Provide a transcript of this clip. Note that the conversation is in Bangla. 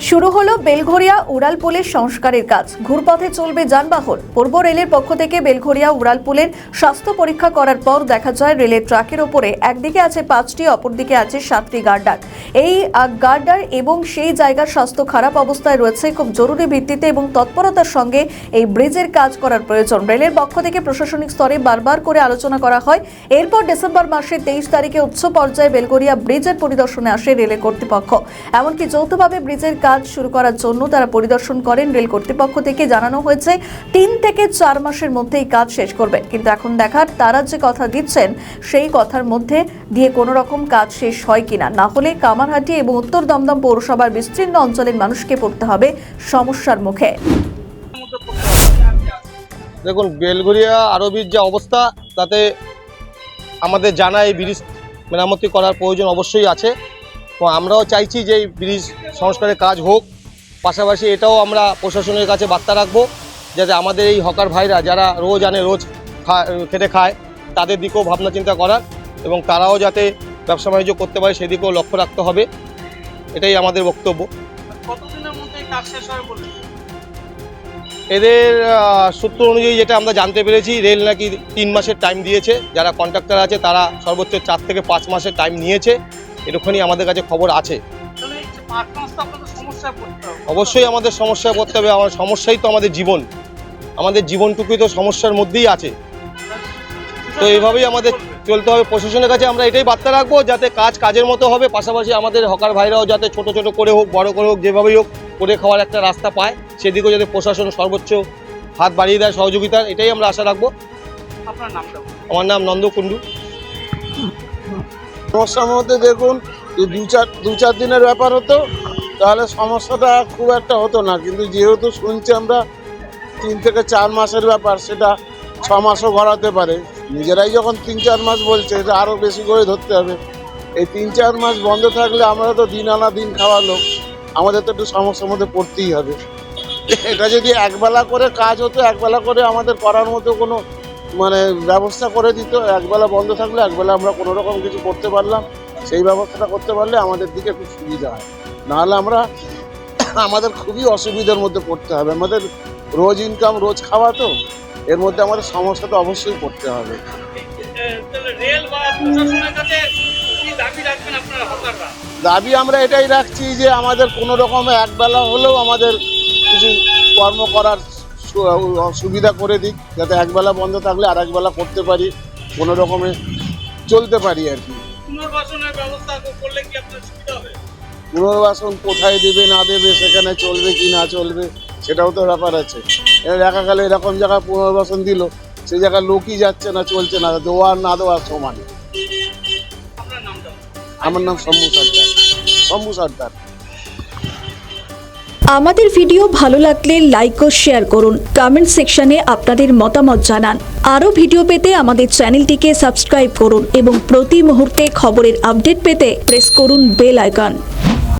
শুরু হলো বেলঘরিয়া উড়ালপুলের সংস্কারের কাজ। ঘুরপথে চলবে যানবাহন। পূর্ব রেলের পক্ষ থেকে বেলঘরিয়া উড়ালপুলের স্বাস্থ্য পরীক্ষা করার পর দেখা যায় রেলের ট্রাকের ওপরে একদিকে আছে 5টি, অপরদিকে আছে 7টি গার্ডার। এই গার্ডার এবং সেই জায়গার স্বাস্থ্য খারাপ অবস্থায় রয়েছে। খুব জরুরি ভিত্তিতে এবং তৎপরতার সঙ্গে এই ব্রিজের কাজ করার প্রয়োজন। রেলের পক্ষ থেকে প্রশাসনিক স্তরে বারবার করে আলোচনা করা হয়। এরপর ডিসেম্বর মাসের 23 তারিখে উচ্চ পর্যায়ে বেলঘরিয়া ব্রিজের পরিদর্শনে আসে রেলের কর্তৃপক্ষ। এমনকি যৌথভাবে ব্রিজের কাজ শুরু করার জন্য তারা পরিদর্শন করেন। রেল কর্তৃপক্ষ থেকে জানানো হয়েছে 3 থেকে 4 মাসের মধ্যেই কাজ শেষ করবে। কিন্তু এখন দেখার তারা যে কথা দিচ্ছেন সেই কথার মধ্যে দিয়ে কোনো রকম কাজ শেষ হয় কিনা। না হলে কামারহাটি এবং উত্তর দমদম পৌরসভার বিস্তীর্ণ অঞ্চলের মানুষকে পড়তে হবে সমস্যার মুখে। দেখুন, বেলঘরিয়া আরবির যে অবস্থা তাতে আমাদের জানা এই ব্রিজ মেরামতি করার প্রয়োজন অবশ্যই আছে। তো আমরাও চাইছি যে এই ব্রিজ সংস্কারের কাজ হোক। পাশাপাশি এটাও আমরা প্রশাসনের কাছে বার্তা রাখবো যাতে আমাদের এই হকার ভাইরা যারা রোজ আনে রোজ খেটে খায় তাদের দিকেও ভাবনা চিন্তা করার এবং তারাও যাতে ব্যবসা বাণিজ্য করতে পারে সেদিকেও লক্ষ্য রাখতে হবে। এটাই আমাদের বক্তব্য। কতদিনের মধ্যে কাজ শেষ হবে বলে এদের সূত্র অনুযায়ী যেটা আমরা জানতে পেরেছি, রেল নাকি 3 মাসের টাইম দিয়েছে। যারা কন্ট্রাক্টর আছে তারা সর্বোচ্চ 4 থেকে 5 মাসের টাইম নিয়েছে। এরকমই আমাদের কাছে খবর আছে। অবশ্যই আমাদের সমস্যায় পড়তে হবে। আমার সমস্যাই তো আমাদের জীবন, আমাদের জীবনটুকুই তো সমস্যার মধ্যেই আছে। তো এইভাবেই আমাদের চলতে হবে। প্রশাসনের কাছে আমরা এটাই বার্তা রাখবো যাতে কাজ কাজের মতো হবে। পাশাপাশি আমাদের হকার ভাইরাও যাতে ছোট ছোট করে হোক, বড় করে হোক, যেভাবেই হোক করে খাওয়ার একটা রাস্তা পায়, সেদিকেও যাতে প্রশাসন সর্বোচ্চ হাত বাড়িয়ে দেয় সহযোগিতার, এটাই আমরা আশা রাখবো। আপনার নামটা? আমার নাম নন্দ কুণ্ডু। সমস্যার মধ্যে দেখুন, দু চার দিনের ব্যাপার হতো তাহলে সমস্যাটা খুব একটা হতো না, কিন্তু যেহেতু শুনছি আমরা 3 থেকে 4 মাসের ব্যাপার, সেটা 6 মাসও গড়াতে পারে। নিজেরাই যখন 3-4 মাস বলছে, এটা আরও বেশি করে ধরতে হবে। এই 3-4 মাস বন্ধ থাকলে আমরা তো দিন আনা দিন খাওয়া লোক, আমাদের তো একটু সমস্যার মধ্যে পড়তেই হবে। এটা যদি একবেলা করে কাজ হতো, একবেলা করে আমাদের করার মতো কোনো ব্যবস্থা করে দিত, একবেলা বন্ধ থাকলে একবেলা আমরা কোনো রকম কিছু করতে পারলাম, সেই ব্যবস্থাটা করতে পারলে আমাদের দিকে খুব সুবিধা হয়। নাহলে আমাদের খুবই অসুবিধার মধ্যে পড়তে হবে। আমাদের রোজ ইনকাম, রোজ খাওয়া, তো এর মধ্যে আমাদের সমস্যা তো অবশ্যই পড়তে হবে। দাবি আমরা এটাই রাখছি যে আমাদের কোনো রকমে একবেলা হলেও আমাদের কিছু কর্ম করার সুবিধা করে দিক, যাতে একবেলা বন্ধ থাকলে আর একবেলা করতে পারি, কোনো রকমে চলতে পারি আর কি। পুনর্বাসন কোথায় দেবে না দেবে, সেখানে চলবে কি না চলবে, সেটাও তো ব্যাপার আছে। দেখা গেলে এরকম জায়গায় পুনর্বাসন দিল, সেই জায়গায় লোকই যাচ্ছে না, চলছে না, দেওয়ার না দেওয়ার সমান। আমার নাম শম্ভু সর্দার। আমাদের ভিডিও ভালো লাগলে লাইক ও শেয়ার করুন। কমেন্ট সেকশনে আপনাদের মতামত জানান। আরও ভিডিও পেতে আমাদের চ্যানেলটিকে সাবস্ক্রাইব করুন এবং প্রতি মুহূর্তে খবরের আপডেট পেতে প্রেস করুন বেল আইকন।